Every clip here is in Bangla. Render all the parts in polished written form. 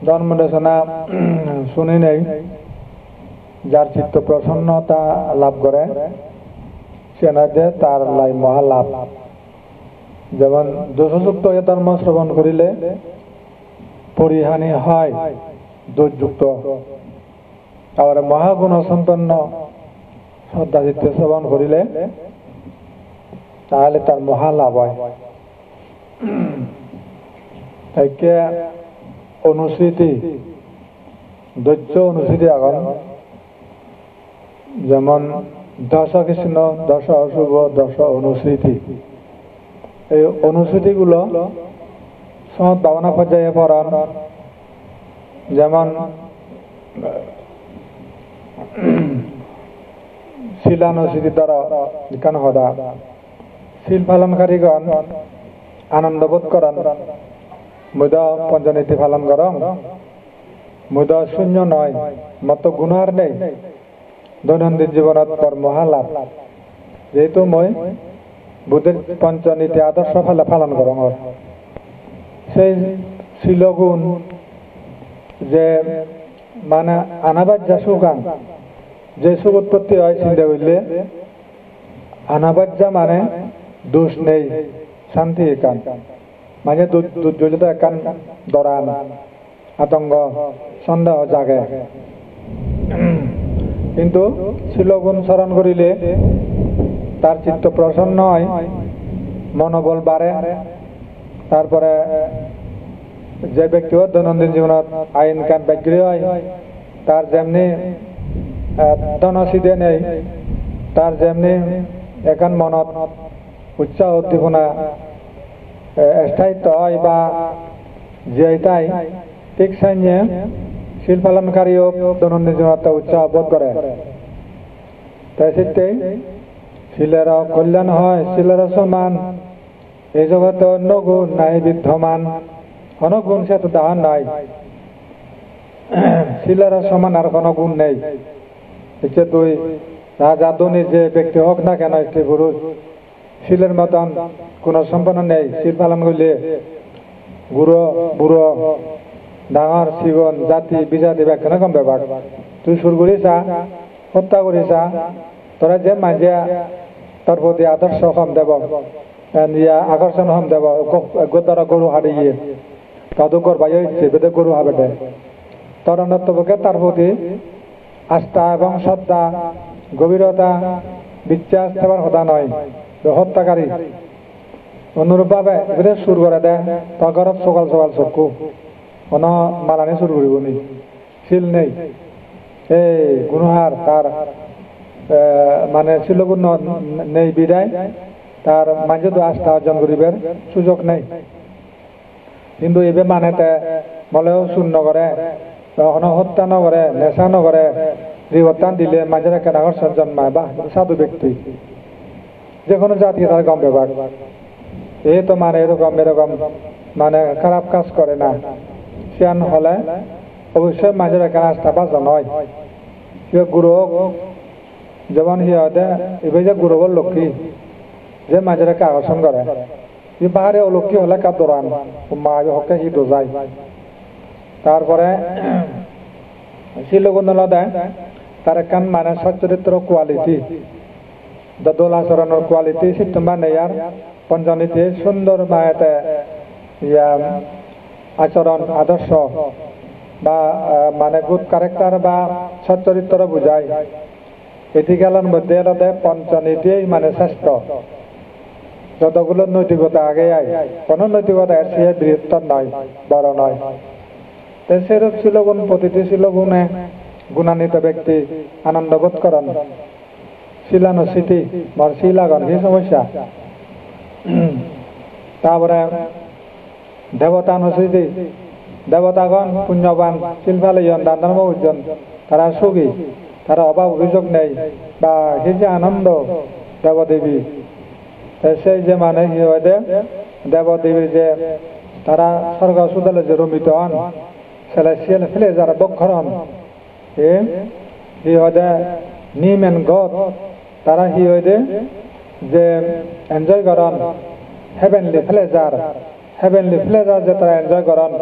জন্ম দেশনা শুনি নেই, যার চিত্ত প্রসন্নতা লাভ করে সে নয় তার লাই মহালাভ। যেমন দোষযুক্ত এ ধর্ম শ্রবণ করিলে পরিহানি হয় দোষযুক্ত, আবার মহাগুণ সম্পন্ন শ্রদ্ধা চিত্তে শ্রবণ করিলে তাহলে তার মহালাভ হয়। তাইকে অনুস্মৃতি ধৈর্য অনুস্মৃতি এখন যেমন দশ কৃষ্ণ, দশ অশুভ, দশ অনুস্মৃতি, এই অনুস্মৃতিগুলো সৎ ভাবনা পর্যায়ে পড়ান। যেমন শিলানুস্মৃতি দ্বারা বিজ্ঞান হদা শিল পালনকারীগণ আনন্দ বোধ করেন, মুদ পঞ্চনীতি পালন করং, মুদ শূন্য নয়, মত গুণার নেই, দৈনন্দিন জীবনত পর মহালাভ। যেহেতু মই বুদ্ধের পঞ্চনীতি আদর্শ পালন করং, সেই শিলগুণ যে মানে আনাবাজ্যা সুগান, যে সুখ উৎপত্তি হয় চিন্তা করলে আনাবাজ্যা মানে দোষ নেই, শান্তি একান, মানে দুর্যোগ একান দরান আতঙ্ক সন্দেহ জাগে। কিন্তু শিলগুণ স্মরণ করিলে তার চিত্ত প্রসন্ন হয়, মনোবল বাড়ে। তারপরে যে ব্যক্তিও দৈনন্দিন জীবনত আইন কাম ব্যাগ্রী হয়, তার যেমনি ধনসিদে নেই, তার যেমনি এখান মনত উৎসাহ উদ্দীপনা স্থায়িত্ব হয় বা যেটাই ঠিক সাইনে শিল পালনকারীও দৈনন্দিন জীবনত উৎসাহ বোধ করে। তাই সেটাই শিলের কল্যাণ হয়, শিলের সমান এই জগতে অন্য গুণ নাই বিদ্যমান, কোন গুণ সে তো দাহন নাই, শিলের সমান আর কোন গুণ নেই। হচ্ছে তুই রাজা ধনী যে ব্যক্তি হোক না কেন, স্ত্রী পুরুষ, শিলের মতন কোন সম্পন্ন নেই। শিল পালন করলে বুড়ো বুড়ো ডাঙর শিবন জাতি বিজাতি ব্যাখ্যা কম ব্যাপার। তুই সুর করিসা, হত্যা করিসা, তোরা যে মাঝিয়া তোর প্রতি আদর্শ কম দেব, আকর্ষণ হম দেব, তারা গরু হারিয়ে গিয়ে তাদের করবাই হচ্ছে বেদে গরু হবে দেয়, তোর অন্যতপক্ষে তার প্রতি আস্থা এবং শ্রদ্ধা গভীরতা বিশ্বাস দেওয়ার কথা নয়, হত্যাকারী। অনুরূপ ভাবে এবারে সুর করে দেয়, তোর ঘরত সকাল সকাল চক্ষু কোন মালানি সুর করিব নি, শিল নেই, এই গুণহার তার মানে শিলগুণ নেই বিদায় তার মাঝে তো আস্থা অর্জন করিবার সুযোগ নেই। কিন্তু এবার মানে বলেও শূন্য করে, কখনো হত্যা নকরে, নেশা নকরে, রিবর্তান দিলে মাঝে একটা আকর্ষণ জন্মায়, বা সাধু ব্যক্তি যে কোনো জাতি তার কম ব্যাপার, এই তো মানে এরকম এরকম মানে খারাপ কাজ করে না, সিয়ান হলে অবশ্যই মাঝের একটা আস্থা বাজন হয়। গুরু যেমন হিয়াতে এবার যে গুরুবর লক্ষ্মী যে মাঝের একটা আকর্ষণ করে, বাহারে অলক্ষ্মী হলে কার দৌড়ান মা হকে হি দোজায়। তারপরে শিলগুণ দেয় তার একখান মানে সচ্চরিত্র কোয়ালিটি, দোল আচরণের কোয়ালিটি সিদ্ধমা নেয়ার পঞ্চনীতি সুন্দর মায়াতে আচরণ আদর্শ বা মানে গুড ক্যারেক্টার বা সচ্চরিত্র বুঝায়। এথিক্যালের মধ্যে পঞ্চনীতি মানে শ্রেষ্ঠ, যতগুলো নৈতিকতা আগে আয়, কোন নৈতিকতা এর চেয়ে বৃহত্তর নয়, বড় নয়। সেরূপ শিলগুণ প্রতিটি শিলগুণে গুণান্বিত ব্যক্তি আনন্দ বোধ করেন। শিলানুস্মৃতি বর শিলাগণ কি সমস্যা। তারপরে দেবতানুস্মৃতি, দেবতাগণ পুণ্যবান শিল্পালয়ন দান ধর্ম উজ্জন, তারা সুখী, তারা অভাব অভিযোগ নেই, বা সেই যে আনন্দ দেবদেবী, সেই যে মানে কি হয় দেবদেবীর যে তারা স্বর্গ সুদলে যে রমিত হন, সেলেসিয়াল ফেলে যারা বক্ষর হন, কি হয় নিম এন্ড গড, তারা কি হয় যে এনজয় করেন হেভেনলি প্লেজার, হেভেনলি প্লেজার যে তারা এনজয় করেন,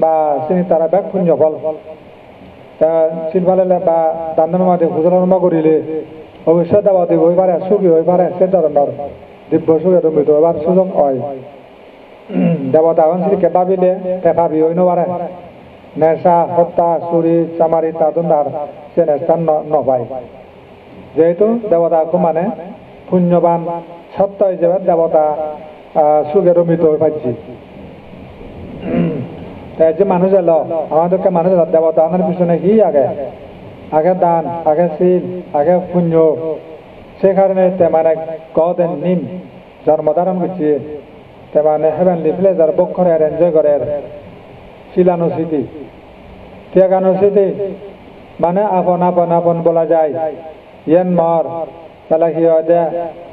বা চিনি তারা ব্যাগ পুণ্য ফল চিল ফালে বা দান্দন মাঝে হুজুরমা করিলে অবশ্যই দেবতী হয়ে পারে সুখী হয়ে পারে সে ধরনের দিব্য সুখে রমিত হবার সুযোগ হয় দেবতা অঞ্চলকে ভাবিলে ভাবি হই নপারে নেশা হত্যা চুরি চামারি তাদুন্দার সে নেশা নপায় যেহেতু দেবতাকে মানে পুণ্যবান সত্য হিসেবে দেবতা সুখে রমিত হয়ে পাচ্ছি যে মানুষ এলো আমাদেরকে মানুষ এলো দেবতা আমার পিছনে কি আগে আগে দান আগে শিল আগে পুণ্য সে কারণে মানে গদ নিম জন্মধারণ করছে মানে হেভেনলি প্লেজার বুক করে এনজয় করে শিলানুস্মৃতি ত্যাগানুস্মৃতি মানে আপন আপন আপন বলা যায় ইয়েন মর তাহলে কি হয় যে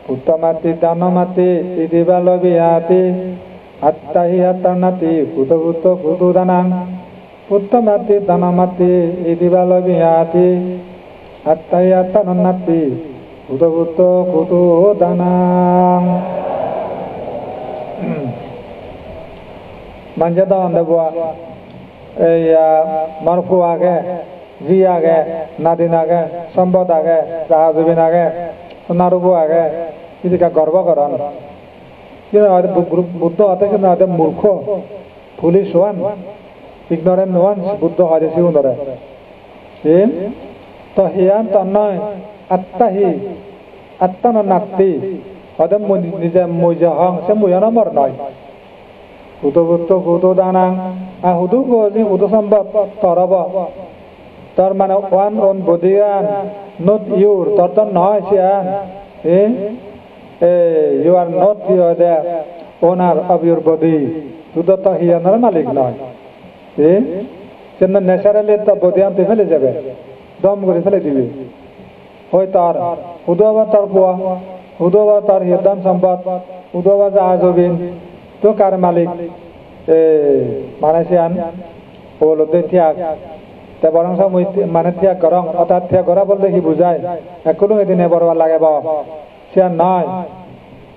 উত্তমাতি দানমাতি ইদিবা লবিয়াতি আত্মাহি আত্মানাতি কুতভূত কুতু দানাং উত্তমাতি দানমাতি ইদিবা লবিয়াতি আত্মাহি আত্মানাতি কুতভূত কুতু দানাং manja da onda bua marfu age জি age nadin age sambod age jahazubin age sonarubu age idika garba karan কিন্তু আমাদের বুদ্ধ হতে কিন্তু আমাদের মূর্খ police one ignorant one Buddha হয় সিগুন ধরে তো হিয়ান তো নয় আত্মাহি আত্মা নাত্তি ওদের নিজে মজা হং সে মজা নম্বর নয় হুদুবুত্ত হুদু দানাং হুদু গজি হুদু সম্ভব তরব তোর মানে ওয়ান ওন বদিয়ান নট ইউর তোর তো নয় Sean you are not the owner of your body তুই তো হিয়ানের মালিক নয় ন্যাচারালি তো বদি আনতে ফেলে যাবে দম করে ফেলে দিবি হয় তার হুদু আবার তার পোয়া হুদু আবার তার হিরদান সম্পদ হুদু আবার জাহাজবিন তো কার মালিক মানে সিয়ান ওলতে ত্যাগ তে বরং মানে ত্যাগ করং অর্থাৎ ত্যাগ করা বলতে কি বুঝায় এখনো এদিনে বড় লাগে সিয়ান নয়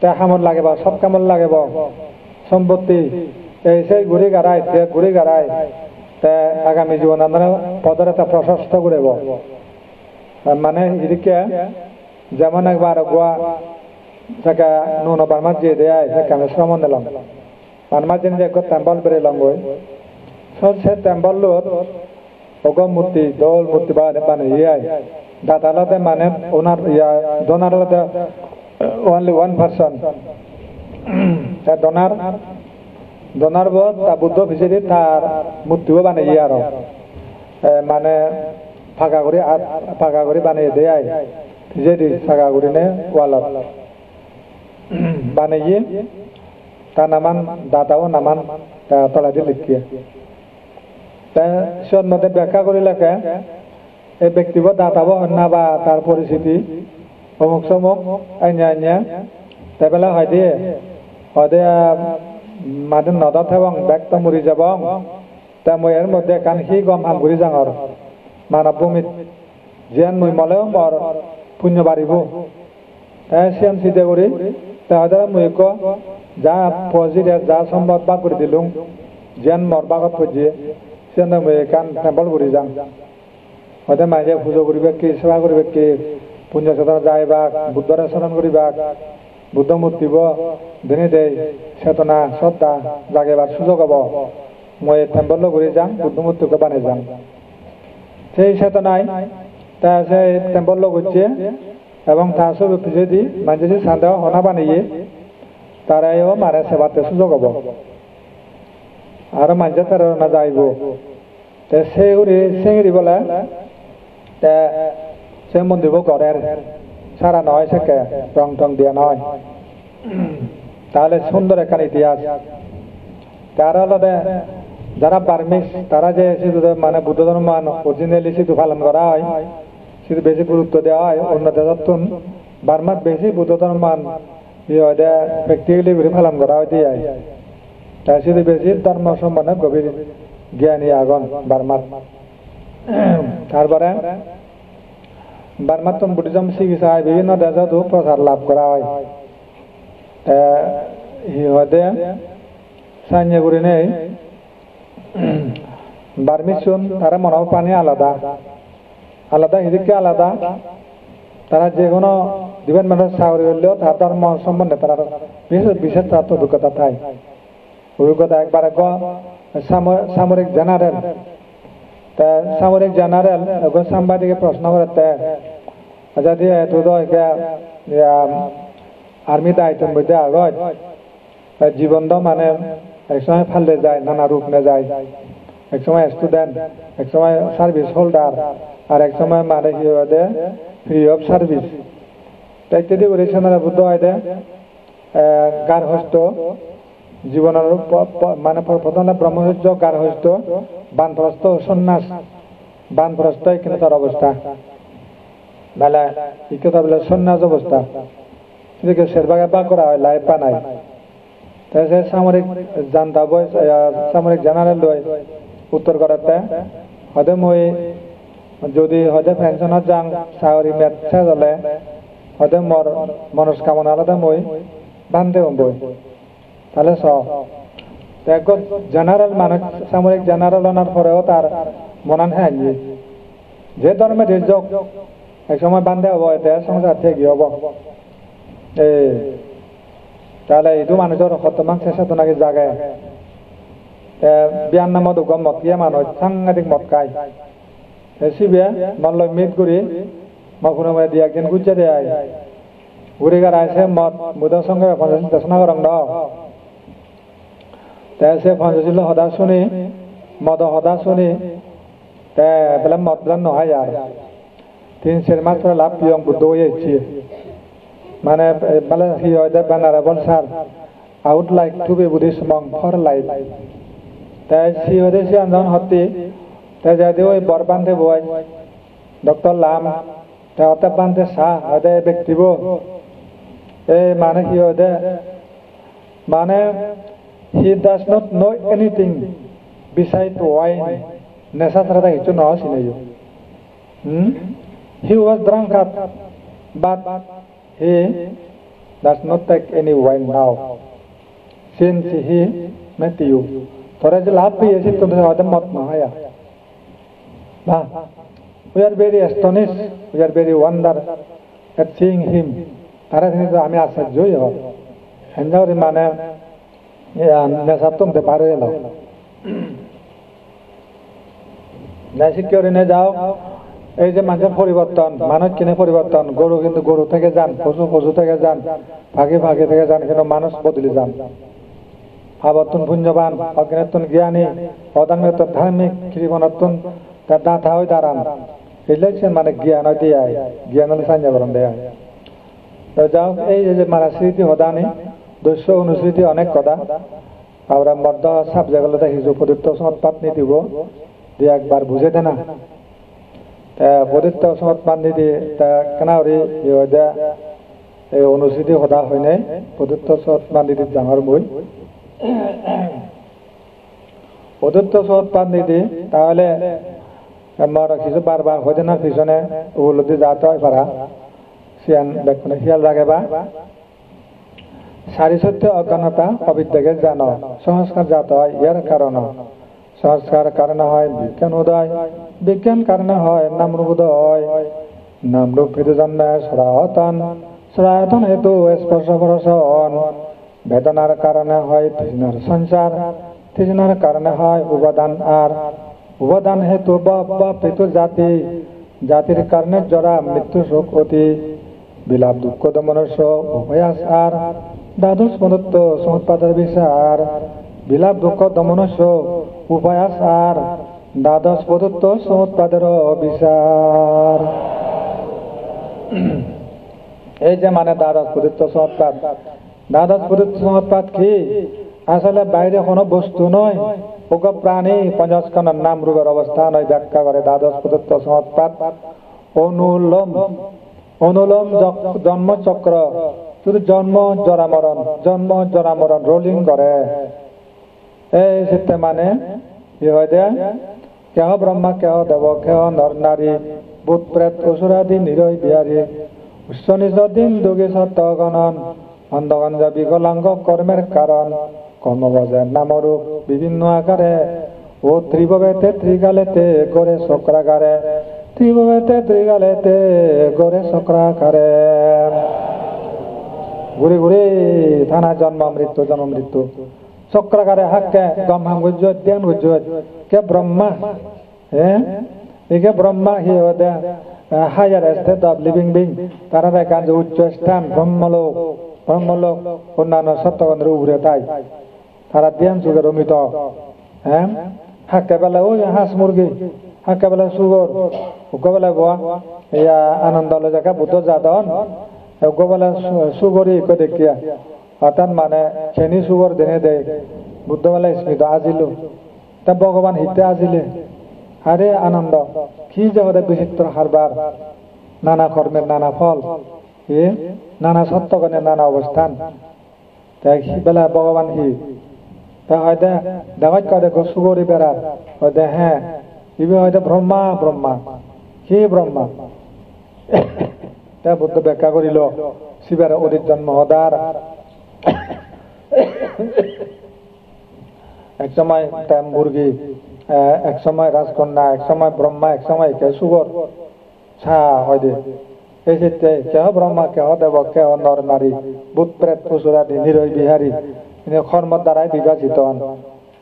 তে কামত লাগে সব কামত লাগে সম্পত্তি এই সেই ঘুরি গাড়াই তে আগামী জীবন আমরা পদের একটা প্রশস্ত করব মানে এদিকে যেমন একবার গোয়া থেকে নুন বার্মার যে দেয় সেখানে শ্রমণ দিলাম বার্মার যে টেম্পল বেরিলাম গই সে টেম্পল অগ মূর্তি দল মূর্তি বানিয়ে দাদালাতে মানে ওনার ডোনারলাতে only one person ডোনার বোধ তা বুদ্ধ ভিসিরি তার মূর্তিও বানিয়ে আর মানে ফাঁকা করে বানিয়ে দেয় ভিজেদি ফাঁকা করে নে ওয়ালত বানিয়ে তা নামান দাদাও নামান তলা দিয়ে লিখিয়ে তা সব মধ্যে ব্যাখ্যা করে লেখে এই ব্যক্তিগত দাতাবো না বা তার পরিস্থিতি অমুক সমুক আইনা তাইবেলা হয় দিয়ে মাদিন নদত এবং ব্যক্ত মরি যাব তা মই এর মধ্যে কান সি গম হাম ঘুরি যাঙর মানব ভূমিত যেন মই মলেও মর পুণ্য বাড়িব সিয়াম সিদ্ধে করি তাহলে মই যা ফজিরে যা সম্ভব বা করে দিলুম যেন মর বাগত ফজিয়ে সিয়ান মই কান টেম্পল ঘুরি যাং হয়তো মাঝে পুজো করিবে কি সেবা করিবে কি পুণ্য সাধন যাইবা বুদ্ধর স্মরণ করিবা বুদ্ধ মূর্তি দিনে দেয় চেতনা শ্রদ্ধা জাগেবার সুযোগ হব মই টেম্পল ঘুরে যাম বুদ্ধ মূর্তিকে বানিয়ে যাম সেই চেতনায় তা সেই টেম্পল ঘুরছে এবং তার সব যদি মানুষ সান্দেহ হনা বানিয়ে তারাইও মানে সেবাতে সুযোগ হব আর মানুষ তারা না যাইব সেই সেঙ্গি বলে সে মন্দির ঘরের সারা নয় সেকে রং টং দিয়া নয় তাহলে সুন্দর একটা ইতিহাস তারা হলো যারা বার্মিস তারা যে মানে বুদ্ধ ধর্ম অরিজিনালি সিধু পালন করা হয় শুধু বেশি গুরুত্ব দেওয়া হয় অন্য দেশত বার্মার বেশি বুদ্ধ ধর্ম প্র্যাকটিক্যালি পালন করা হয় দিয়ে তাই শুধু বেশি ধর্ম সম্বন্ধে গভীর জ্ঞানী আগন বার্মার তারপরে বার্মার তো বুদ্ধিজম চিকিৎসা হয় বিভিন্ন দেশত প্রচার লাভ করা হয় সিহঁতে চাইনিয়া কৰি নেই বার্মিশন তারা মনে পানি আলাদা আলাদা হিদিকে আলাদা তারা যে কোনো ডিপার্টমেন্টের চাকরি করলেও তার ধর্ম সম্বন্ধে তারা বিশেষ তার অভিজ্ঞতা থাকে অভিজ্ঞতা একবার সামরিক জেনারেল তা সামরিক জেনারেল সাংবাদিকে প্রশ্ন করতে যদি আর্মি দায়িত্বের মধ্যে আগত জীবন মানে একসময় ফালতে যায় নানা রূপ নে যায় একসময় স্টুডেন্ট একসময় সার্ভিস হোল্ডার আর একসময় মানে কি হয় ফ্রি অফ সার্ভিস ইত্যাদি পরিচালনা বুদ্ধ হয় গার্হস্থ জীবনের মানে প্রথম ব্রহ্মচর্য গার্হস্থ বানপ্রস্থ সন্ন্যাস বানপ্রস্থ এখানে তার অবস্থা বেলা এই কথা বলে সন্ন্যাস অবস্থা সেদিকে শেরবাগে বা করা হয় লাইফ বানায় তাই সে সামরিক জানতা বই সামরিক জেনারেল লয় উত্তর করাতে হয়তো মই যদি হয়তো পেনশনত যাং চাকরি মেট শেষ হলে হয়তো মোর মনস্কামনা আলাদা মই বান্ধে বই তাহলে জেনারেল মানুষ সামরিক জেনারেল আনার পরেও তার মনান হ্যাঁ যে ধর্মে যোগ এক সময় বান্ধে হবো এতে সংসার থেকে হব তাহলে এইটো মানুষের শতমান চেষ্টা নাকি জাগে বিয়ার নামত উগম মত গিয়ে মানুষ সাংঘাতিক মত খায় সিবিয়া মল্ল মিট করি মকুনো দিয়ে একদিন গুজে দেয় ঘুরে গার আছে মত মুদের সঙ্গে দেশনা করং সে পঞ্চশীল সদা শুনি মদ সদা শুনি বেলা মদ বেলা নহয় আর 3 মাস পরে লাভ পিয়ং বুদ্ধ হয়েছি মানে বেলা হি হয় venerable sir I would like to be Buddhist monk for life তাই সি হতে সি আন্দোলন হতে তাই যদি ওই বর বান্ধে বই ডক্টর লাম তাতে বান্ধে সাহ হতে ব্যক্তিব এই মানে কি হতে মানে he does not know anything beside wine nesa sarada hichu no sinayo he was drunkard but he does not take any wine now since he met you thora je laab pe ese tumse hota mat na haya ba we are very astonished we are very wonder at seeing him tara thini to ami ashorjoi ho henjauri mane নেশা তুমতে পারো এলো সিকিউরিটি যাও এই যে মানুষের পরিবর্তন মানুষ কিনে পরিবর্তন গরু কিন্তু গরু থেকে যান পশু পশু থেকে যান ফাঁকি ফাঁকি থেকে যান কিন্তু মানুষ বদলে যান আবর্তন পুঞ্জবান অজ্ঞানতন জ্ঞানী অদাঙ্গতন ধার্মিক কৃপণতন তার দাঁতা হয়ে দাঁড়ান এলেছেন মানে জ্ঞান দিয়ে জ্ঞান হলে সাঞ্জা করন দেয় যাও এই যে মানে স্মৃতি হদানি দস্য অনুস্মৃতি অনেক কথা আমরা মর্দ সাবজেক্ট দেখিছো পবিত্র সমৎপাত নীতি দিয়ে একবার বুঝে দে না পবিত্র সমৎপাত নীতি তা কেনারি এই অনুস্মৃতি সদা হয় নাই পবিত্র সমৎপাত নীতি ডাঙর বই পবিত্র সমৎপাত নীতি তাহলে আমার কিছু বারবার হয়ে না পিছনে উপলব্ধি যাতে হয় পারা সিয়ান দেখুন খেয়াল রাখে বা সারি সত্য অজ্ঞানতা অবিদ্যাকে জানো সংস্কার জাত হয় ইয়ার কারণ সংস্কার কারণে হয় বিজ্ঞান উদয় বিজ্ঞান কারণে হয় নামরূপ উদয় নামরূপ ভেদে জন্মে সরায়তন সরায়তন হেতু স্পর্শ পরশন বেদনার কারণে হয় তৃষ্ণার সঞ্চার তৃষ্ণার কারণে হয় উপাদান আর উপাদান হেতু পেতু জাতি জাতির কারণে জরা মৃত্যু শোক অতি বিলাপ দুঃখ দমনস্য উভয়াস আর দ্বাদশ পদত্ব সমৎপাদের বিচার বিলাপ দুঃখ দমনস্য উভয়াস আর দ্বাদশ পদত্ব সমৎপাদের বিচার এই যে মানে দ্বাদশ পদত্ব সমৎপাদ দ্বাদশ পদত্ব সমৎপাদ কি আসলে বাইরে কোনো বস্তু নয় ওগ প্রাণী পঞ্চস্কন্ধের নাম রূপের অবস্থা নয় ব্যাখ্যা করে দ্বাদশ পদত্ব সমৎপাদ অনুলোম অনুলোম জন্মচক্র শুধু জন্ম জরা মরণ রোলিং করে এই চিত্তে মানে কি হয় দে কেহ ব্রহ্মা কেহ দেব কেহ নর নারী ভূত প্রেত অসুরাদি নিরয় বিহারী উচ্চ নিজ দিন দুগী সত্য গণন অন্ধগঞ্জ বিকলাঙ্গ কর্মের কারণ কর্মবজের নামরূপ বিভিন্ন আকারে ও ত্রিভবেতে ত্রিকালেতে গড়ে চক্রাকারে ত্রিভবেতে ত্রিকালেতে গড়ে চক্রাকারে ঘুরে ঘুরে থানা জন্ম মৃত্যু জন্ম মৃত্যু চক্রাকারে হাক্কে গম হাম গুজ্জত ধ্যান গুজ্জত কে ব্রহ্মা হ্যাঁ একে ব্রহ্মা হি ওদে higher state of living being তারা দেখান যে উচ্চ স্থান ব্রহ্মলোক ব্রহ্মলোক অন্যান্য সত্যগণের উপরে তাই তারা ধ্যান যুগের অমৃত হ্যাঁ হাক্কে বেলা ওই হাঁস মুরগি হাক্কে বেলা সুগর গোবেলা বোয়া ইয়া আনন্দ জায়গা বুদ্ধ যাদন গোবেলা সুগরি কো দেখিয়া অর্থাৎ মানে খেনি সুগর দেনে দেয় বুদ্ধ বেলা স্মৃত আজিলো তা ভগবান হিতে আজিলে আরে আনন্দ কি জগতে বিচিত্র হারবার নানা কর্মের নানা ফল নানা সত্যগণের নানা অবস্থান তাই বেলা ভগবান হি তা হয়তো দেখাত কদে সুগরি বেড়ার হয়তো হ্যাঁ ইবি হয়তো ব্রহ্মা ব্রহ্মা কি ব্রহ্মা তা বুদ্ধ ব্যাখ্যা করিল শিবের অধিক জন্ম হদার এক সময় মুরগি এক সময় রাজকন্যা এক সময় ব্রহ্মা এক সময় কে সুগর ছা হয়তো এই ক্ষেত্রে কেহ ব্রহ্মা কেহ দেব কেহ নর নারী ভূত প্রেত পশুরাদি নিরয় বিহারী কর্ম দ্বারাই বিভাজিত হন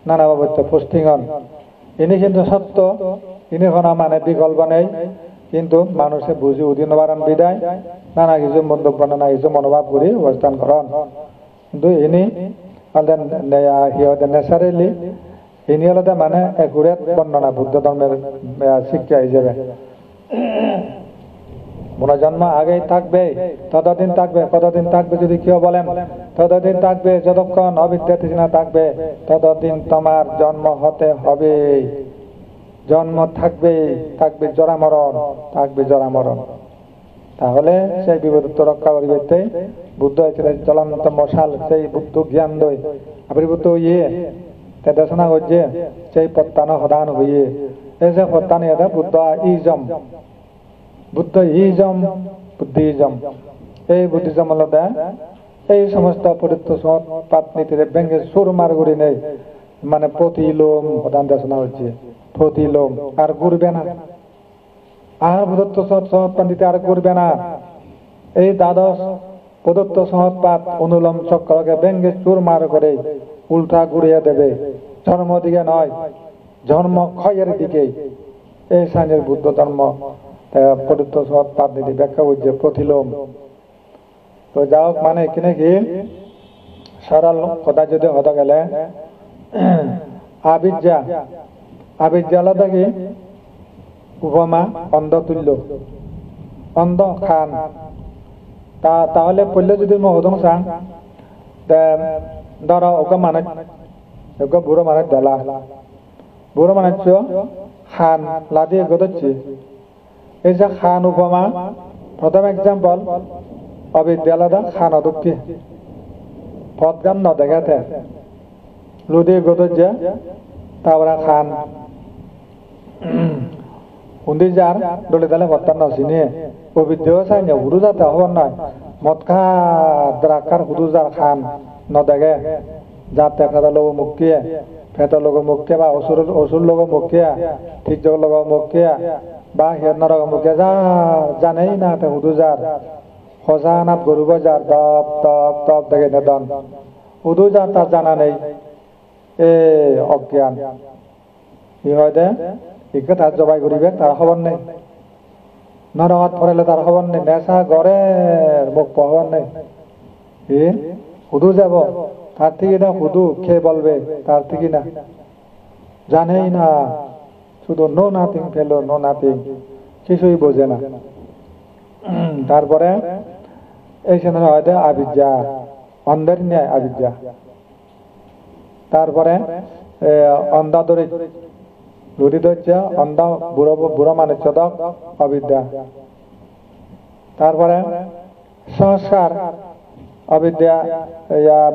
নানা বাবদ পোস্টিং হন ইনি কিন্তু সত্য ইনি কোনো মানে বিকল্প নেই কিন্তু মানুষে বুঝি উদিন বারণ বিদায় নানা কিছু মন্তব্য নানা কিছু মনোভাব করে অবস্থান করেন কিন্তু ইনি ন্যাচারেলি ইনি হলতে মানে একুরেট বর্ণনা বুদ্ধ ধর্মের শিক্ষা হিসেবে পুনর্জন্ম আগেই থাকবে ততদিন থাকবে কতদিন থাকবে যদি কেউ বলেন ততদিন থাকবে যতক্ষণ অবিদ্যা তৃষ্ণা থাকবে ততদিন তোমার জন্ম হতে হবে জন্ম থাকবে থাকবে জরা মরণ থাকবে জরা মরণ তাহলে সেই বিপদত্ব রক্ষা করিবে বুদ্ধ চলন্ত মশাল সেই বুদ্ধ জ্ঞান দই আবির্ভূত হইয়ে তে দেশনা করছে সেই পত্তান সদান হইয়ে এই যে পত্তানি এটা Buddha ism Buddha ism Buddhism এই বুদ্ধিজম হল এই সমস্ত পরিত্য পাত নীতিরে ব্যাঙ্গে সুর মার গুড়ি নেই মানে প্রতিলোম প্রধান দেশনা হচ্ছে প্রতিলোম আর ঘুরবে না আর প্রদত্ত সহৎ পান্ডিতে আর ঘুরবে না এই দ্বাদশ প্রদত্ত সহৎপাত অনুলোম চক্রকে ব্যাঙ্গে চুর মার করে উল্টা ঘুরিয়ে দেবে ধর্ম দিকে নয় ধর্ম ক্ষয়ের দিকে এই সাইনের বুদ্ধ ধর্ম প্রদত্ত সহৎপাত নীতি ব্যাখ্যা করছে প্রতিলোম তো যাও মানে কিনে কি সরল কথা যদি হতে গেলে আবিদ্যা আবিদ্যা আলাদা কি উপমা অন্ধ তুল্য অন্ধ খান তাহলে পড়লে যদি মহদং চাং ধর ওকে মানে ওকে বুড়ো মানে দেলা বুড়ো মানে খান লাদিয়ে গদচ্ছি এই যে খান উপমা প্রথম এক্সাম্পল অবিদ্যা আলাদা খান অদুক্তি পথ গান ন দেখাতে লুদিয়ে গদচ্ছে তারপরে খান উন্দি যার দলে দলে ভত্তার নসিনে অবিদ্যাও চাই না হুদু যাতে হবার নয় মদ খা দ্রাক্ষার হুদু যার খান ন দেখে যার দেখা লোক মুক্তিয়ে ফেতর লোক মুক্তিয়ে বা অসুর লোক মুক্তিয়ে ঠিক লোক মুক্তিয়ে বা হিরণর মুখিয়ে যা জানেই না হুদু যার হজানাত গরু বাজার দপ তপ তপ দেখে নেদন হুদু যার তার জানা নেই এ অজ্ঞান কি হয় দে ইকে তার জবাই করিবে তার খবর নেই নরহাত পড়ালে তার খবর নেই নেশা গড়ে মুখ খবর নেই হুদু যাব তার থেকে না হুদু খেয়ে বলবে তার থেকে না জানেই না শুধু নো নাথিং ফেলো নো নাথিং কিছুই বোঝে না তারপরে এইখানে হয়তো আবিদ্যা অন্ধের ন্যায় আবিদ্যা তারপরে অন্ধা ধরে রুটি ধরছে অন্ধ বুড়ো বুড়ো মানে চদক অবিদ্যা তারপরে সংস্কার অবিদ্যা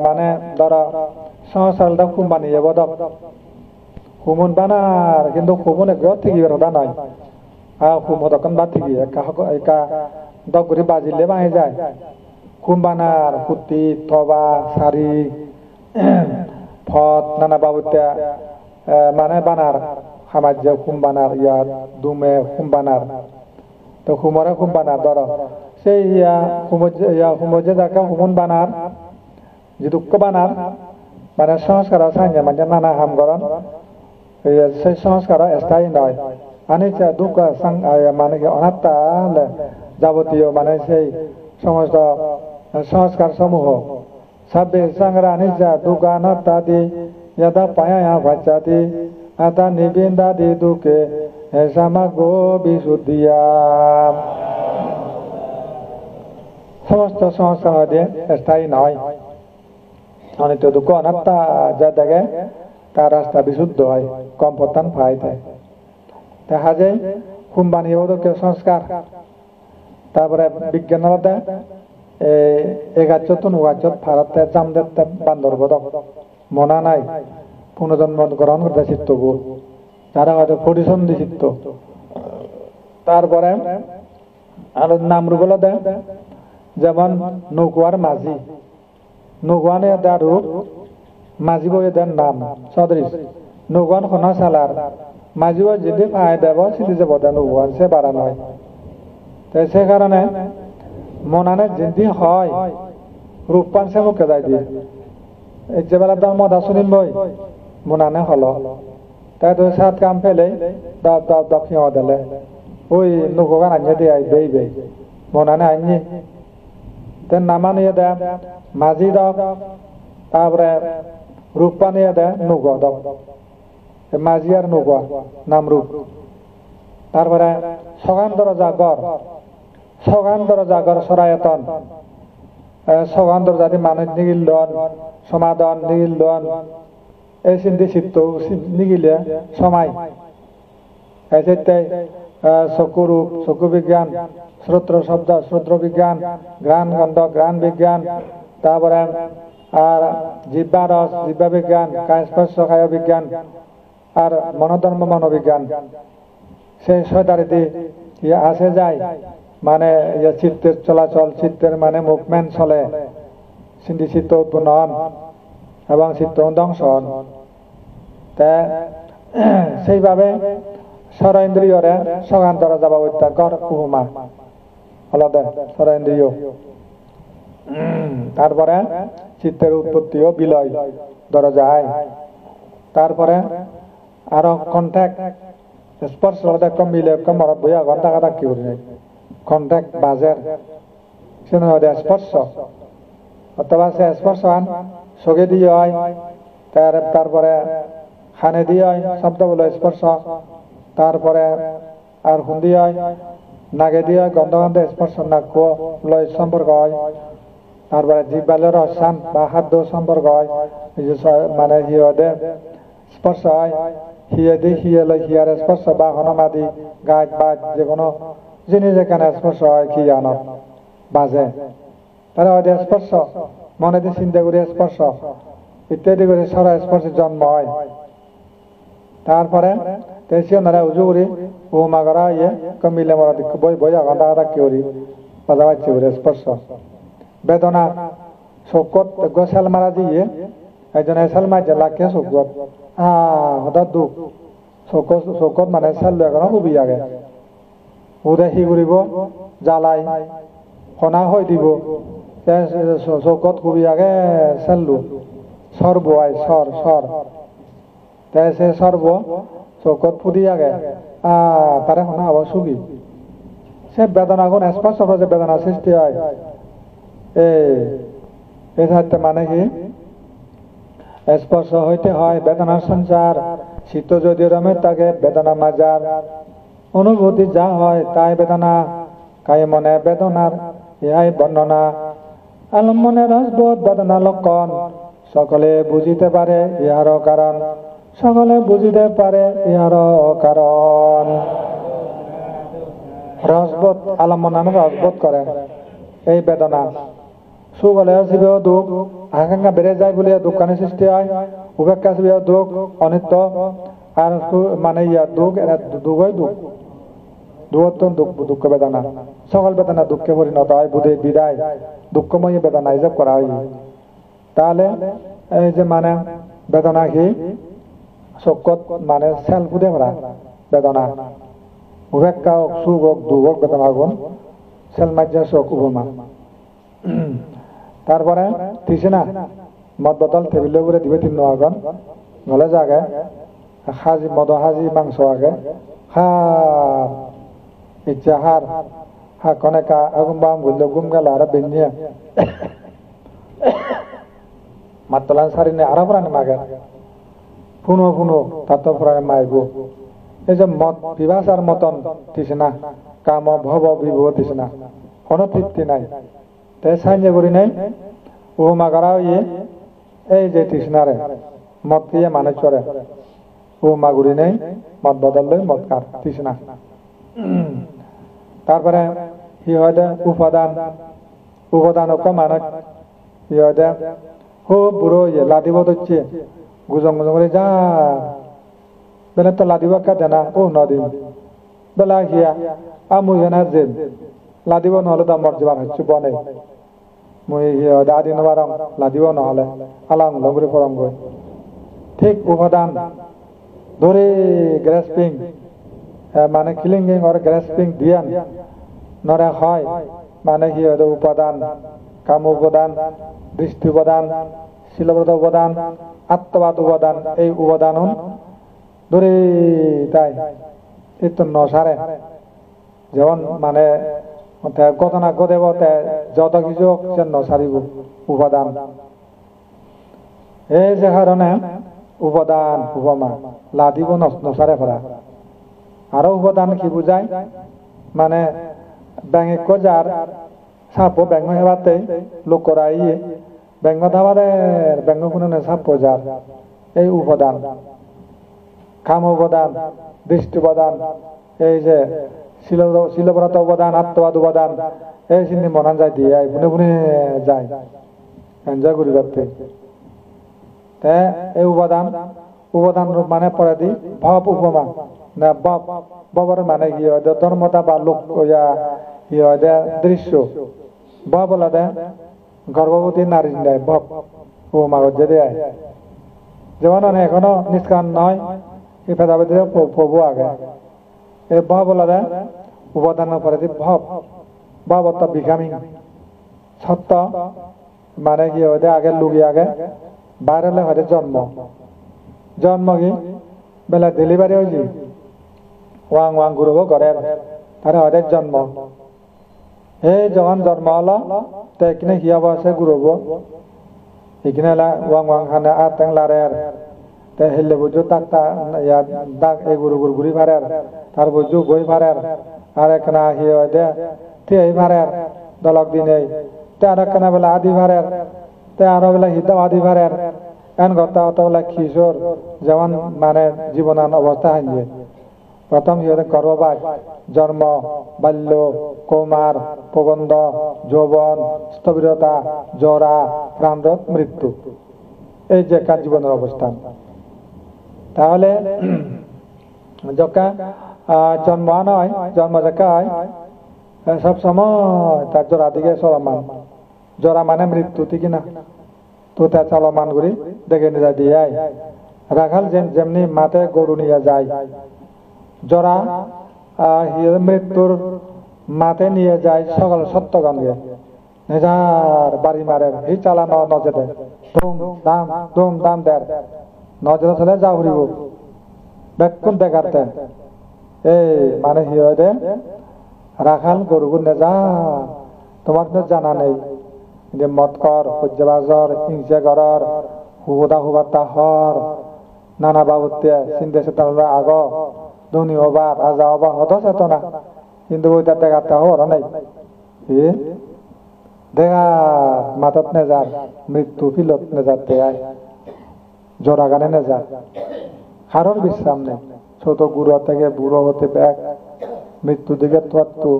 মানে ধরো সংস্কারটা খুব বানিয়ে বদক হুমুন বানার কিন্তু হুমুন এক ঠিকই কথা নয় হুম তখন বা ঠিকই একা দগরি বাজিলে বাঁহে যায় খুম বানার কুতি থবা শাড়ি ফত নানা বাবুত্যা মানে বানার সামাজ্য খুম বানার ইয়া দুমে খুম বানার তো খুমরে খুম বানার ধরো সেই হুমজে যাকে হুমন বানার যে দুঃখ বানার মানে সংস্কার সাইনে মানে নানা হাম গরণ সেই সংস্কার স্থায়ী নয় মানে দুঃখ মানে কি অনাত্মা যাবতীয় মানে সেই সমস্ত সংস্কার সমূহ সাবে সংগ্রা নিজা দুঃখ অনাত্মাদি यदा पाया भच्चाति अतः निबिंदादि दुखे समगो विशुद्धिया समस्त संस्कार मध्य स्थायी नय अनित्य दुःख अनात्मा যা দেখে তার রাস্তা বিশুদ্ধ হয় কম পতন পাইতে দেখা যায় কুম্বানি ওদকে সংস্কার তারপরে বিজ্ঞান আলাদা এগাচত নুগাচত ভারতে জামদেতে বান্দরবদক মনা নাই পুনর্জন্ম গ্রহণ করতে চিত্তবু যারা হয়তো পরিসন্ধি চিত্ত তারপরে আর নামরূপগুলো দেয় যেমন নৌকুয়ার মাঝি নৌকুয়ানে দেয় রূপ মাঝি বই দেন নাম সদৃশ নৌকুয়ান খনা সালার মাঝি বই যদি পায় দেব সিদ্ধি যাব দেয় নৌকুয়ান সে বাড়া নয় তাই সে কারণে মনানে যদি হয় রূপপান সে মুখে যায় দিয়ে এই যে বেলা তার মদা শুনিম বই মনানে হল তাই তো সাত কাম ফেলে দাব দাব দাব ফিয়া দিলে ওই নৌকান আনিয়ে দিয়ে বেই বেই মনানে আনিয়ে তেন নামা নিয়ে দেয় মাঝি দক তারপরে রূপা নিয়ে দেয় নৌকা দক মাঝি আর নৌকা নাম রূপ তারপরে সগান দরজা গড় সরায়তন সগান দরজাতি মানুষ নিগিলন সমাধান নিগিলন এই চিন্তি চিত্ত নিগিলে সময় এসেতে চকুরূপ চকু বিজ্ঞান শ্রোত্র শব্দ শ্রোত্র বিজ্ঞান ঘ্রাণ গন্ধ ঘ্রাণ বিজ্ঞান তারপরে আর জিহ্বা রস জিহ্বা বিজ্ঞান কায় স্পর্শ কায় বিজ্ঞান আর মনোধর্ম মনোবিজ্ঞান সেই ছয়টারিতে আসে যায় মানে চিত্তের চলাচল চিত্তের মানে মুভমেন্ট চলে চিন্তি চিত্ত উৎপন্ন হন এবং চিত্ত দংশন সেইভাবে সরেন্দ্রিয়রে সগান্তরা যাবা অত্যাকর উপমা আলাদা সরেন্দ্রিয় তারপরে চিত্তের উৎপত্তিও বিলয় দরজায় তারপরে আরো কন্ট্যাক্ট স্পর্শ আলাদা কম মিলে কম মরত বইয়া ঘন্টা কাটা কি করি কন্ট্যাক্ট বাজের সে স্পর্শ অথবা সে স্পর্শ আন চোখে দিয়ে হয় তারপরে খানে দিয়ে হয় শব্দ বলে স্পর্শ তারপরে আর হুন্দি হয় নাগে দিয়ে হয় গন্ধ গন্ধে স্পর্শ নাক লয় সম্পর্ক হয় তারপরে জিহ্বালের রসান বা খাদ্য সম্পর্ক হয় মানে হিয়দে স্পর্শ হয় হিয়ে দি হিয়ে লয় হিয়ার স্পর্শ বা হনমাদি গাছ বাজ যে কোনো জিনিস এখানে স্পর্শ হয় খিয়ানত বাজে তারা হয়তো স্পর্শ মনে দিয়ে চিন্তা করে স্পর্শ ইত্যাদি করে সরা স্পর্শের জন্ম হয় তারপরে তেসিয়নারা উজু করি উপমা করা ইয়ে কমিলে মরা বই বইয়া ঘন্টা ঘন্টা কি করি বাজা বাচ্চি করে স্পর্শ বেদনা শোকত গোসাল মারা দিয়ে একজন এসাল মাঝে লাখে শোকত হঠাৎ দুঃখ শোকত মানে সাল এখনো খুবই আগে উদয় সি কৰিব জ্বালাই সনা হৈ দিব চৌকত খুবি আগে চাললো চৰ বোৱাই চৰ সে চর্ব চৌকত ফুদি আগে তারে সনা হব চুবি সে বেদনা গুণ স্পষ্ট যে বেদনা সৃষ্টি হয় এই সাহিত্যে মানে কি স্পর্শ হইতে হয় বেদনার সঞ্চার শীত যদি রমে তাকে বেদনা মাজার অনুভূতি যা হয় তাই বেদনা কাই মনে বেদনার ইহাই বর্ণনা আলম্বনে রসবোধ বেদনা লক্ষণ সকলে বুঝিতে পারে ইহার কারণ সকলে বুঝিতে পারে ইহার কারণ রসবোধ আলম্বনানো রসবোধ করে এই বেদনা সুখ হলে শিবেও দুঃখ আকাঙ্ক্ষা বেড়ে যায় বলে দুঃখানি সৃষ্টি হয় উপেক্ষা শিবেও দুঃখ অনিত্য আর মানে ইয়ার দুঃখ এরা দুঃখই দুঃখ দুঃখ বেদনা সকল বেদনা দুঃখে পরিণত হয় বুধে বিদায় দুঃখময়ী বেদনা হিসাব করা হয় তাহলে এই যে মানে বেদনা কি চকত মানে চেল ফুটে ভরা বেদনা উপেক্ষা হোক সুখ হোক দুঃখ হোক বেদনা গুণ চেল মাজ্জা চোখ উপমা তারপরে দিছে না মদ বোতল টেবিলের উপরে দিবে তিন আগন গলে জাগে হাজি মদ হাজি মাংস আগে হার ইচ্ছা হার হা কনেকা আগুন বাম গুলো গুম গেল আর বেঞ্জিয়া মাতলান সারিনে আরা প্রাণী মাগে পুনো পুনো তাত প্রাণী মাইব এই যে মদ বিভাষার মতন দিছে না কাম ভব বিভব দিছে না কোনো তৃপ্তি নাই তাই সাহায্য করি নাই ও মাগারা ইয়ে এই যে তৃষ্ণারে মদ দিয়ে মানুষ চড়ে ও মাগুরি নেই মদ বদল মদ কার তৃষ্ণা তারপরে কি হয় উপাদান উপাদান মানুষ কি হয় হো বুড়ো ইয়ে লাদিব হচ্ছে গুজং গুজং করে যা বেলা তো লাদিব কা দেনা ও নদী বেলা হিয়া আমু হেনা জেল লাদিব নহলে তো মর্যাবার হচ্ছে বনে মই দাদি নবারং লাদিব নহলে আলাং লংগুরি পরঙ্গ ঠিক উপাদান ধরে গ্রেসপিং মানে কিলিং আর গ্রেসপিং দিয়ান নরে হয় মানে কি উপাদান কাম উপাদান দৃষ্টি উপাদান শিলব্রত উপাদান আত্মবাদ উপাদান এই উপাদান ধরে তাই এই তো নসারে যেমন মানে ঘটনা ঘটেব যত কিছু সে নসারিব উপাদান এই যে কারণে উপাদান উপমা লাদিব নসারে ফেরা আরো উপাদান কি বুঝায় মানে ব্যাঙে যার সাপ ব্যাঙ্গ হেবাতে লোক করাই ব্যাঙ্গ ধাবাদের ব্যাঙ্গ কোনো সাপ যার এই উপাদান কাম উপাদান দৃষ্টি উপাদান এই যে শিলব্রত উপাদান আত্মবাদ উপাদান এই চিনি মনান যায় দিয়ে বুনে বুনে যায় এনজয় করি করতে এই উপাদান উপাদান মানে পরে দি ভাব উপমা না বাবার মানে কি হয় ধর্মতা বা লোক কি হয় দৃশ্য ভাব বলা দেয় গর্ভবতী নারী দেয় ভাব উপমা যে দেয় যেমন এখনো নিষ্কান নয় এই ভেদাভেদে প্রভু আগে এই ভাব বলা দেয় উপাদান পরে দি ভাব ভাবত বিকামিং সত্য মানে কি হয় আগে লুগি আগে বাইরে হয় জন্ম কি বেলা ডেলিভারি হয়েছি ওয়াং ওয়াং ঘুরবো ঘরের তারা হয় জন্ম এই যখন জন্ম হলো তো এখানে হিয়া বসে ঘুরবো এখানে ওয়াং ওয়াং খানে আর তেং লারের তে হেললে বুঝো তাক দাগ এই গুরু গুরু ঘুরি ভারের তার বুঝো বই ভারের আর একখানা হিয়ে হয় দে এই ভারের দলক দিনে তে আর একখানা বেলা আদি ভারের তে আরো বেলা হিতাও আদি ভারের এন কথা অত বেলা কিশোর যেমন মানে জীবনান অবস্থা হাইছে প্রথম ইয়ে গর্ভবাস জন্ম বাল্য কৌমার প্রবন্ধ যৌবন স্থবিরতা জরা প্রাণরোধ মৃত্যু এই যে কার জীবনের অবস্থান তাহলে যকা জন্ম নয় জন্ম যাকা হয় সব সময় তার জরা দিকে চলমান জরা মানে মৃত্যু ঠিক না তো তা চলমান করি দেখে নিয়ে যায় দিয়ে রাখাল যেমনি মাঠে গরু নিয়ে যায় জরা মৃত্যুর মাঠে নিয়ে যায় সকল সত্যগণকে নিজার বাড়ি মারে এই চালানো নজরে ধুম দাম দেয় নজরে চলে যা উড়িব বেকুন দেখাতে এই মানে কি হয় দে রাখাল গরুগুর নেজা তোমার তো জানা নেই যে মৎকর সূর্যবাজর হিংসা করার হুদা হুবাতা হর নানা বাবুতে চিন্তা চেতনা আগ ধনী হবা রাজা হবা হত চেতনা কিন্তু ওইটা দেখাতে হওয়ার নাই দেখা মাথাত নেজার মৃত্যু ফিলত নেজার দেয় জোড়া গানে নেজার কারোর বিশ্রাম নেই ছোট গুরু থেকে বুড়ো হতে ব্যাগ মৃত্যু দিকে তোয়াত্তু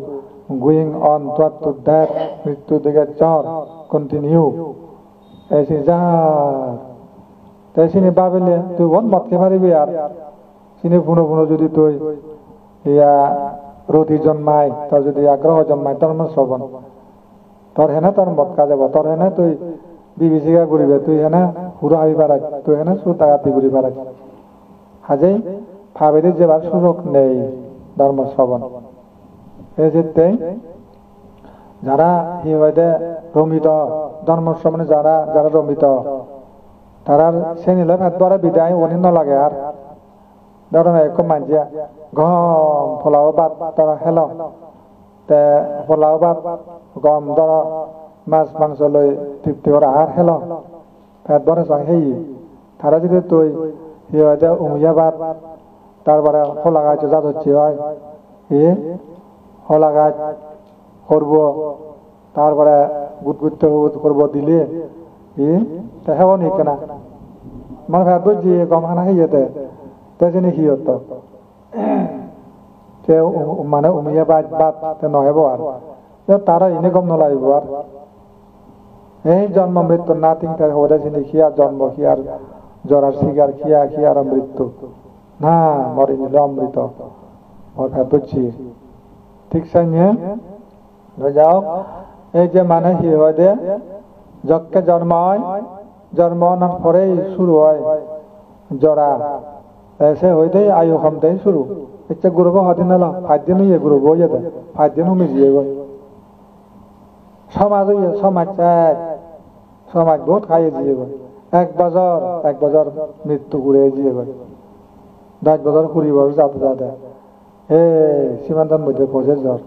গোয়িং অন তোয়াত্তু দ্যাট মৃত্যু দিকে চর কন্টিনিউ এসে যা তাই চিনি ভাবিলে তুই বন মতকে পারিবি আর চিনি পুনো পুনো যদি তুই ইয়া রতি জন্মায় তোর যদি আগ্রহ জন্মায় তোর মানে শ্রবণ তোর হেনা তোর মত কাজ যাব তোর হেনা তুই বিভীষিকা করিবে তুই হেনা হুড়া হই পারাই তুই হেনা সুতাগাতি করি পারাই হাজেই ভাবেদি যেবার সুযোগ নেই ধর্ম শ্রবণ এই যেতে যারা হিওয়াদে রমিত ধর্ম শ্রবণে যারা যারা রমিত তারা সে নিলে ভাত বড় বিদায় অনি নলাগে আর ধরেন এক মানজিয়া গম ফলাও ভাত তারা হেল তে ফলাও ভাত গম ধর মাছ মাংস লই তৃপ্তি করা আর হেল ভাত বড় সঙ্গে হেই তারা যদি তুই হিওয়াদে উমিয়া ভাত তারপরে ফলা গাছ যা হচ্ছে হয় ফলা গাছ করব তারপরে গুদগুদ করব দিলে হেও নি কেনা মানে ভাত বুঝছি গম খানা খেয়েতে তেজনি হিয়ত মানে উমিয়া বাদ নহব আর তারা এনে গম নলাইব আর এই জন্ম মৃত্যু না তিনটার হতে চিনি কি আর জন্ম কি আর জরার শিকার কি আর মৃত্যু না মরি নিল অমৃত ওর ভাত বুঝছি ঠিক সাইনে যাও এই যে মানে কি হয় দে যকে জন্ম হয় জন্ম হওয়ার পরেই শুরু হয় জরা সে হইতে আয়ু কমতেই শুরু ইচ্ছে গুরুব হদিন এলো 5 দিন হইয়ে গুরুব হইয়ে দে 5 দিন হুমি জিয়ে গই সমাজ হইয়ে সমাজ বহুত খাইয়ে জিয়ে গই 1 বছর মৃত্যু ঘুরে জিয়ে গই 10 বছর 20 বছর যাতে সীমান্তের মধ্যে পৌঁছে জ্বর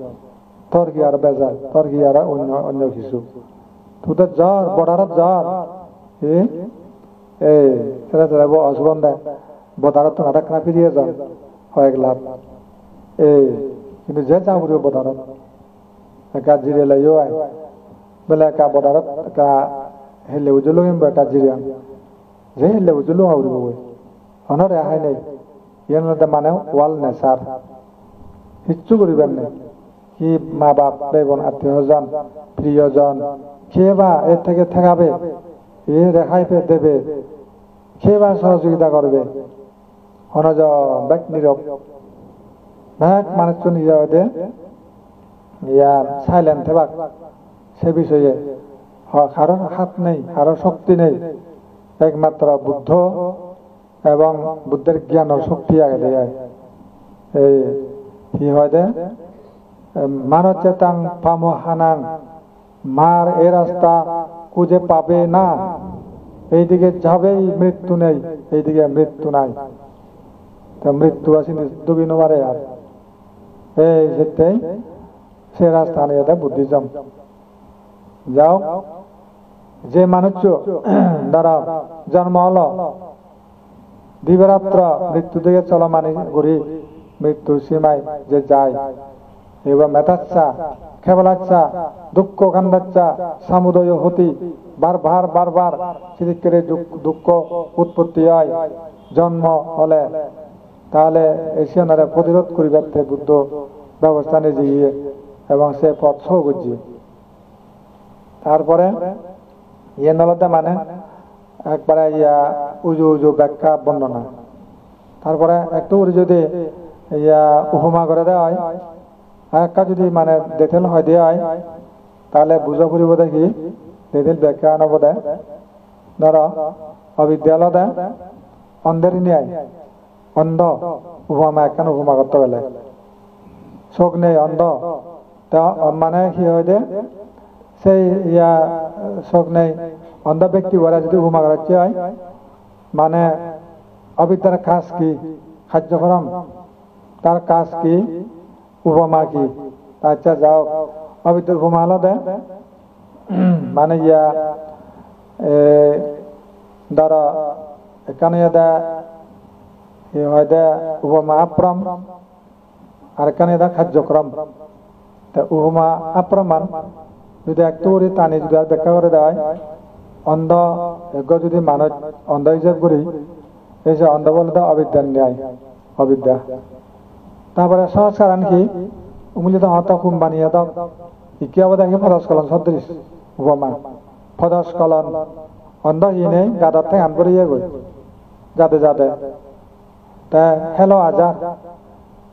তোর কি আর বেজাল তোর কি আর অন্য কিছু তোদের জ্বর বর্ডারের জ্বর সেটা অসবন্ধ বদারত তো নাটক না ফিরিয়ে যান হয়ে গেল কিন্তু যে যাবো বদারত একা জিরে লাইও আয় বলে একা বদারত একা হেলে উজলো একা জিরে যে হেলে উজলো আউরিব বই অনরে আহাই নাই ইয়ান মানে ওয়াল নেচার কিচ্ছু করিবেন নাই কি মা বাপ ভাই বোন আত্মীয়জন প্রিয়জন খেয়ে বা এর থেকে ঠেকাবে রেহাই দেবে খেয়ে বা সহযোগিতা করবে অনজন ব্যাক নীরব ব্যাক মানুষ নিজে ইয়ার সাইলেন্ট থাক সে বিষয়ে কারো হাত নেই কারো শক্তি নেই একমাত্র বুদ্ধ এবং বুদ্ধের জ্ঞানের শক্তি আগে দেয় এই কি হয় দে মানব চেতাং পামো হানাং মার এ রাস্তা খুঁজে পাবে না এইদিকে যাবেই মৃত্যু নেই এইদিকে মৃত্যু নাই মৃত্যু আসেনি দুবিনো মারে আর এই যেতেই সে রাস্তা নিয়ে বুদ্ধিজম যাও যে মানুষ দ্বারা জন্ম হলো দিবরাত্র মৃত্যু দিকে চলমানি ঘুরি মৃত্যু সীমায় যে যায় এবার মেতাচ্ছা খেবলাচ্ছা দুঃখ কান্দাচ্ছা সমুদয় হতি বারবার সিদিকের দুঃখ উৎপত্তি হয় জন্ম হলে তাহলে এশিয়ানারে প্রতিরোধ করিবার বুদ্ধ ব্যবস্থা নিয়ে গিয়ে এবং সে পথ সৌগজি তারপরে ইয়ে নলতে মানে একবারে উজু ব্যাখ্যা বর্ণনা তারপরে একটু যদি উপমা করে দেওয়া হয় আর একটা যদি মানে ডেটেল হয় দেওয়া হয় তাহলে বুঝা ফুরিব দেখি ডেটেল ব্যাখ্যা আনব দেয় ধর অবিদ্যালয় দেয় অন্ধের নিয়ে অন্ধ উপমা একখান উপমা করতে গেলে চোখ নেই অন্ধ তা মানে কি হয় দে সেই চোখ নেই অন্ধ ব্যক্তি বলে যদি উপমা করাচ্ছে হয় মানে অবিদ্যার কাজ কি কার্যক্রম তার কাজ কি উপমা কি আচ্ছা যাও অবিদ্যার উপমা হলো দে মানে ধর এখানে হয় দে উপমা আপ্রম আর এখানে কার্যক্রম উপমা আপ্রমাণ যদি একটু টানি যদি আর ব্যাখ্যা করে দেওয়া অন্ধ যদি মানুষ অন্ধ হিসেব করি এই যে অন্ধ বলতে অবিদ্যার ন্যায় অবিদ্যা তারপরে সংস্কার আনকি উমলিত হত কুম বানিয়ে দাও কি আবার দেখি ফদস্কলন সদৃশ উপমা ফদস্কলন অন্ধহীনে গাদার থেকে আন করিয়ে গই যাতে তা হেলো আজার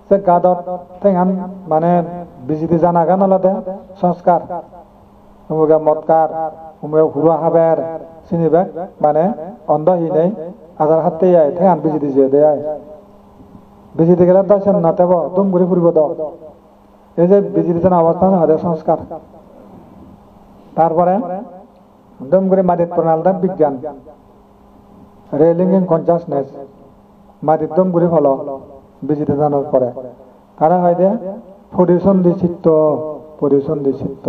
সে গাদত থেকে আন মানে বিজিতি জানা গান আলাদা সংস্কার উমুকে মৎকার উমুকে হুড়া হাবের চিনিবে মানে অন্ধহীনে আজার হাতে থেকে আন বিজিতি যে দেয় বিজিতে গেলে দর্শন না তেব দুম ঘুরে ফুরিব দ এই যে বিজিতে অবস্থান হদের সংস্কার তারপরে দুম ঘুরে মাটির প্রণালটা বিজ্ঞান রেলিং ইন কনসাসনেস মাটির দম ঘুরে ফলো বিজিতে জানার পরে তারা হয় দে পরিসন্ধি চিত্ত পরিসন্ধি চিত্ত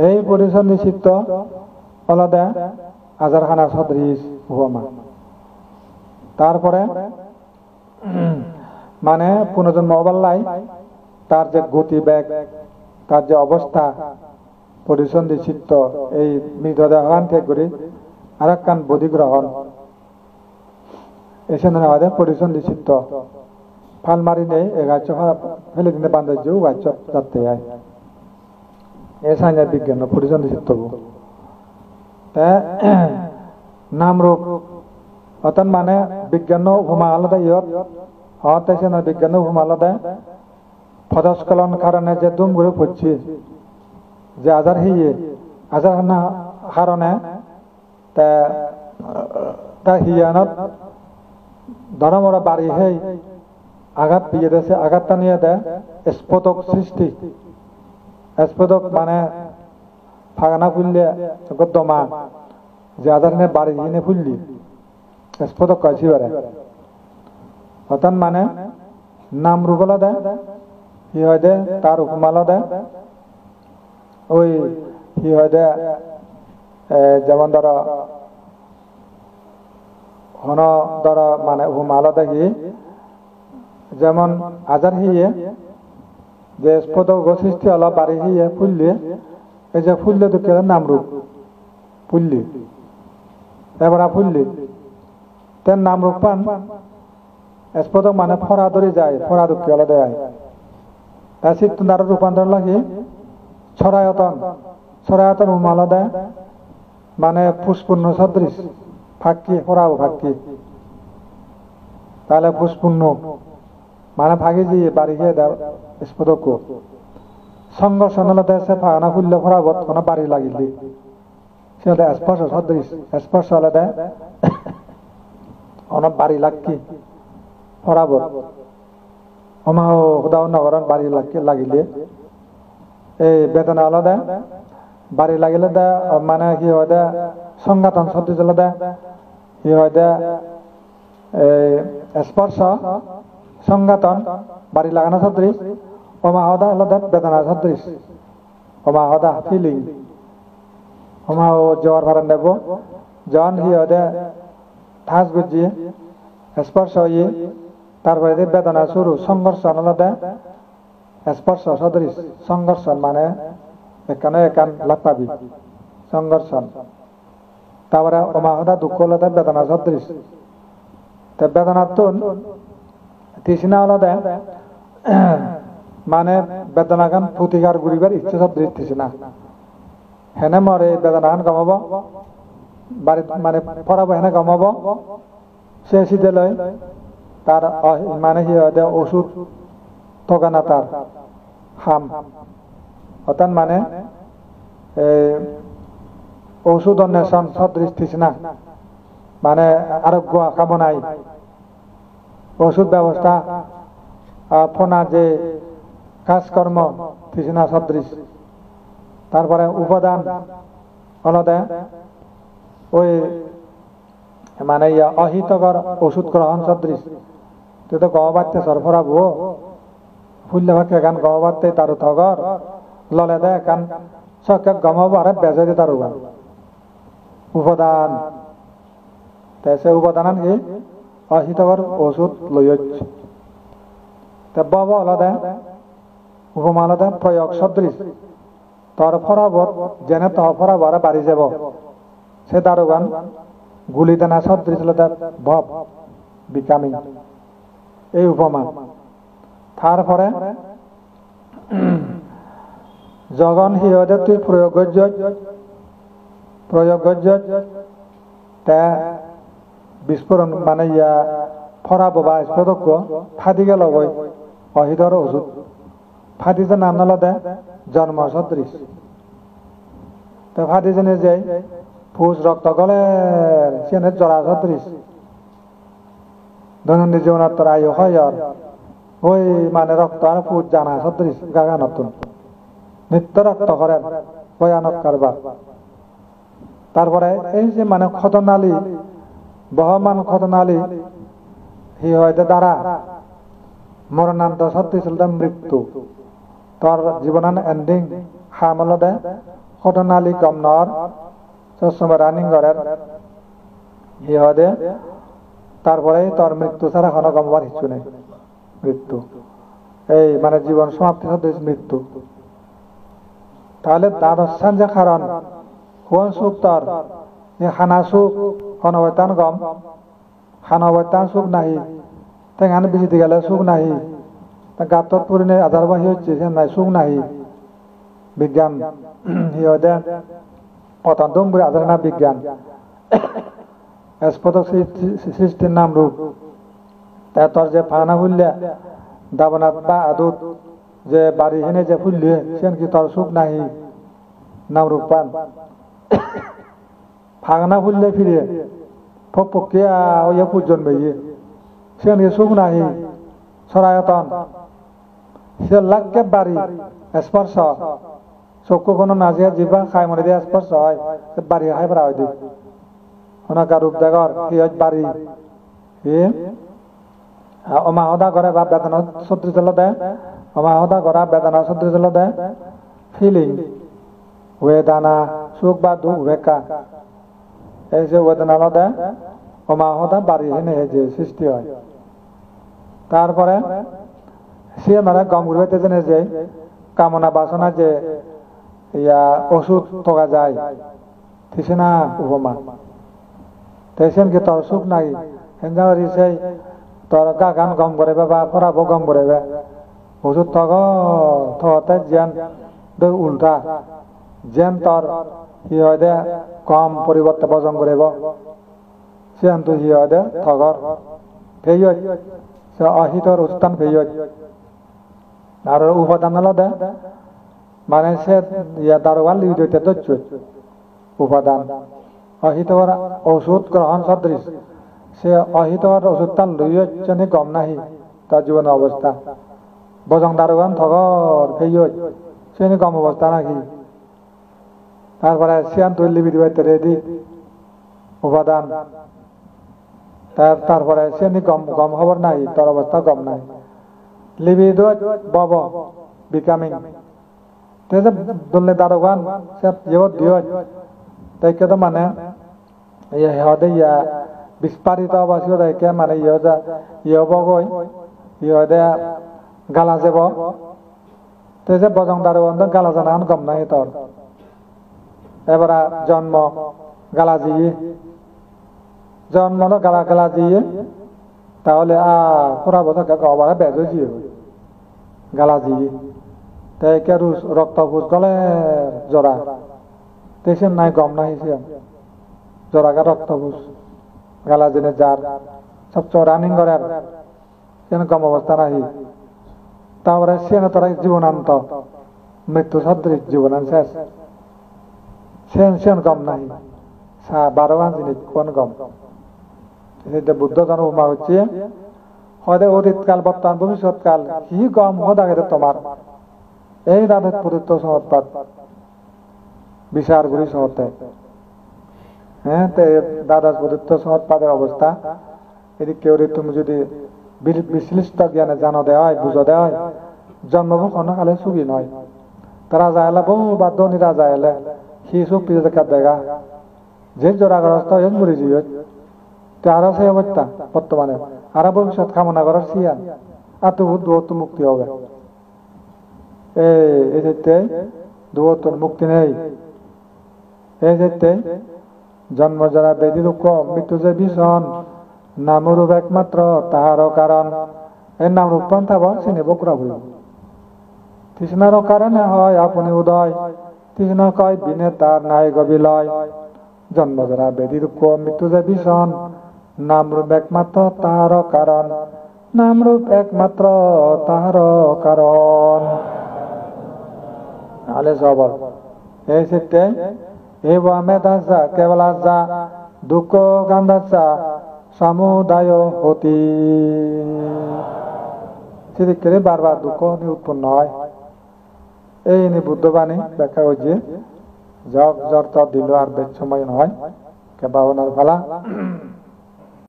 এই পরিসন্ধি চিত্ত আলাদা আজারখানা সদৃশ উপমা তারপরে মানে পুনর্জন্ম অবল্লাই তার যে গতি বেগ তার যে অবস্থা পরিসন্ধি চিত্ত এই মৃতদেহান থেকে করি আর একখান বোধি গ্রহণ এসে হয় পরিসন্ধি চিত্ত ফাল মারি নেই এগাছ ফেলে দিনে বান্ধব গাছ যাতে হয় এ সাইন্স বিজ্ঞান পরিসন্ধি চিত্ত নামরূপ অর্থাৎ মানে বিজ্ঞান উপমা আলাদা ইয়ত হতেছে না বিজ্ঞান উপমা আলাদা পদস্খলন কারণে যে দুম ঘুরে পড়ছি যে আজার হিয়ে আজার কারণে তা হিয়ানত ধরমরা বাড়ি হেই আঘাত পিয়ে দেশে আঘাতটা নিয়ে দেয় স্ফোটক সৃষ্টি স্ফোটক মানে ফাগানা ফুললে দমা যে আজার নিয়ে বাড়ি হিনে ফুললি স্ফোটক কয়েছি বারে অর্থাৎ মানে নাম রূপলা দেয় কি হয় দে তার উপমালা দেয় ওই কি হয় দে যেমন ধরো হন ধরো মানে উপমালা দেখি যেমন আজার হিয়ে যে স্ফোটক সৃষ্টি হলো বাড়ি হিয়ে ফুললে এই যে ফুললে তো কেন নামরূপ ফুললি এবার ফুললি তেন নামরূপ পান স্ফোটক মানে ফরা ধরে যায় ফরা দুঃখী হলো দেয় তার চিত্ত দ্বারা রূপান্তর লাগে ছড়ায়তন উমালা দেয় মানে পুষ্পূর্ণ সদৃশ ফাঁকি ফরাও ফাঁকি তাহলে পুষ্পূর্ণ মানে ভাগে দিয়ে বাড়ি খেয়ে দেয় স্ফোটক সংঘর্ষ হলে দেশে ফাঁকা ফুললে ফরাবত কোনো বাড়ি লাগিলি সে স্পর্শ সদৃশ স্পর্শ হলে দেয় অনেক বাড়ি লাগকি ফরাবত অমাও উদাহ নগরণ বাড়ি লাগিলে এই বেদনা হলো দেয় বাড়ি লাগিলে দেয় মানে কি হয় দেয় সংঘাতন সদৃশ হলে দেয় কি হয় দেয় স্পর্শ সংঘাতন বাড়ি লাগানো সদৃশ অমাহদা হলো দেয় বেদনা সদৃশ অমাহদা ফিলিং অমাও জ্বর ভাড়ান দেব জন কি হয় দেয় ঠাস গুজিয়ে স্পর্শ হয়ে তারপরে বেদনা শুরু সংঘর্ষণ হলো দেয় স্পর্শ সদৃশ সংঘর্ষণ মানে এখানে একান লাভ পাবি সংঘর্ষণ তারপরে অমাহদা দুঃখ হলো দেয় বেদনা সদৃশ তা বেদনার তুন তৃষ্ণা হলো দেয় মানে বেদনা খান প্রতিকার ঘুরিবার ইচ্ছে সদৃশ তৃষ্ণা হেনে মরে বেদনা খান কমাব বাড়ি মানে পড়াবো হেনে কমাব সে শীতে লয় তার মানে কি হয় ওষুধ থকা না তার হাম অর্থাৎ মানে ওষুধ অন্বেষণ সদৃশ তৃষ্ণা মানে আরোগ্য কামনাই ওষুধ ব্যবস্থা ফোনা যে কাজকর্ম তৃষ্ণা সদৃশ তারপরে উপাদান হলদে ওই মানে অহিতকর ওষুধ গ্রহণ সদৃশ তুই তো গবাতে সরফরা ভুয়ো ফুললে ভাকে গান গবাতে তার থগর ললে দে গান সকে গমাব আর বেজে দে তার উপাদান সে উপাদান কি অহিতকর ওষুধ লইছে বব আলাদা উপমা আলাদা প্রয়োগ সদৃশ তর ফরাবত যেনে তহ ফরাবর বাড়ি যাব সে দারোগান গুলি দানা সদৃশ ভব বিকামিং এই উপমা তারপরে যখন হিয়দে তুই প্রয়োগজ্য তা বিস্ফোরণ মানে ইয়া ফরাব বা স্ফোটক ফাটি গেল গই অহিতর ওষুধ ফাটি যে নাম নলদে জন্ম সদৃশ তো ফাটি জেনে যাই ফুস রক্ত গলে সেনে জরা সদৃশ দৈনন্দিন জীবনত তোর আয়ু হয় আর ওই মানে রক্ত আর ফুট জানা সদৃশ গাগা নতুন নিত্য রক্ত করেন ভয়ানক কারবার। তারপরে এই যে মানে খতনালী বহমান খতনালী হি হয়তো দ্বারা মরণান্ত সত্যি মৃত্যু তোর জীবনান এন্ডিং হামল দে খতনালী গমনর সবসময় রানিং করেন হি হদে তারপরে তোর মৃত্যু ছাড়া কোনো গমবার কিছু নেই মৃত্যু এই মানে জীবন সমাপ্তি সত্যি মৃত্যু। তাহলে দ্বাদশান যে কারণ কোন সুখ তোর খানা সুখ খনবৈতান গম খানবৈতান সুখ নাহি তেখান বিচিতে গেলে সুখ নাহি গাতত পরিণে আধারবাহী হচ্ছে নাই সুখ নাহি বিজ্ঞান হিয়দে অত্যন্ত আধার না বিজ্ঞান স্পত সৃষ্টির নাম রূপ তোর যে ফানা ফুললে দাবনাথ বা আদুত যে বাড়ি হেনে যে ফুললে সেন কি তোর সুখ নাহি নাম রূপ পান ফাগনা ফুললে ফিরে ফপকে জন্মে সেন কি সুখ নাহি সরায়তন সে লাখকে বাড়ি স্পর্শ চক্ষু কোনো নাজিয়া জিবা খাই মনে দিয়ে স্পর্শ হয় বাড়ি খাই পড়া হয় দি হনাকা রূপ দেগর কি বাড়ি অমাহদা করে বা বেদনা সদৃশ দেয় অমাহদা করা বেদনা সদৃশ দেয় ফিলিং ওয়েদানা সুখ বা দুঃখ বেকা এই যে ওয়েদনা দেয় অমাহদা বাড়ি হেনে যে সৃষ্টি হয়। তারপরে সে মানে গম ঘুরবাইতে জেনে যে কামনা বাসনা যে ইয়া ওষুধ থকা যায় ঠিক না উপমা তেছেন কি তোর সুখ নাই হেঞ্জাওয়ারি সেই তোর গা গান গম করেবে বা পড়াবো গম করেবে ওষুধ থতে যেন উল্টা যেন তোর হি হয় দে কম পরিবর্তে বজন করিব সেন তো হি হয় দে থগর ফেয়ত সে অহিতর উত্থান ফেয়ত আর উপাদান দে মানে সে ইয়া দারোয়ান লিখে দিতে দচ্ছ উপাদান অহিতর ঔষধ গ্রহণ সদৃশ সে অহিতর ওষুধ তার লইয়নি গম নাহি তার জীবন অবস্থা বজং দারোগান থগর ফেয়ত সে গম অবস্থা নাকি। তারপরে সিয়ান তৈরি লিপি দিবাইতে রেডি উপাদান তারপরে সে গম গম খবর নাই তোর অবস্থা গম নাই লিপি বব বিকামিং দলে দারোগান সে দিও তাইকে তো মানে ইহদে ইয়া বিস্তারিত অবাসিত তাইকে মানে ইয়ে বগৈ ইহদে গালা যাব যে বজং দারোগান গালা জানান গম নাই তোর এবার জন্ম গালা দিয়ে জন্ম গালা গালা দিয়ে তাহলে পুরা বছর অবারে বেজ হয়ে গালা দিয়ে তাইকে রক্ত ফুস গলে জরা তেসেন নাই গম নাই জরাগা রক্ত ফুস গালা জেনে যার সবচেয়ে রানিং করে সেন গম অবস্থা নাহি। তারপরে সেন তোরা জীবনান্ত মৃত্যু সদৃশ জীবনান শেষ সেন সেন গম নাই 12 জিনিস কোন গম বুদ্ধ জন উপমা হচ্ছে হয়তো অতীতকাল বর্তমান ভবিষ্যৎকাল কি গম হদা গেছে তোমার এই দাদের প্রদত্ত সমৎপাত বিচারগুলি সমর্থ হ্যাঁ দাদার প্রদত্ত সমৎপাদের অবস্থা এদিক কেউ তুমি যদি বিশ্লিষ্ট জ্ঞানে জানো দেওয়া হয় বুঝো দেওয়া হয় জন্মভূ কালে সুখী নয় তারা যাইলে বহু বাধ্য নিরা যাইলে সি সুখ পিছে দেখা দেখা যে জোড়াগ্রস্ত হয়ে মরি যাই আরো সেই অবস্থা বর্তমানে আরো ভবিষ্যৎ কামনা করার সিয়ান আত্মবুদ্ধ মুক্তি হবে এই যেতে দুঃখর মুক্তি নেই এই যেতে জন্ম যারা বেদি দুঃখ মৃত্যু যে ভীষণ নামরূপ একমাত্র তাহার কারণ এই নামরূপ পন্থা চিনি বকুরা হইব তৃষ্ণার কারণে হয় আপনি উদয় তৃষ্ণ কয় বিনে তার নাই গবিলয় জন্ম যারা বেদি দুঃখ মৃত্যু যে ভীষণ নামরূপ একমাত্র তাহার কারণ নামরূপ একমাত্র তাহার কারণ আলে সবল এই সিদ্ধে এই মেধাসা কেবলাসা দুঃখ গান্ধাসা সমুদায় হতি সেদিকে বারবার দুঃখ উৎপন্ন হয়। এই নি বুদ্ধবাণী ব্যাখ্যা হয়েছে জগ জর্ত দিল আর বেশ সময় নয় কে ভাবনার ফলা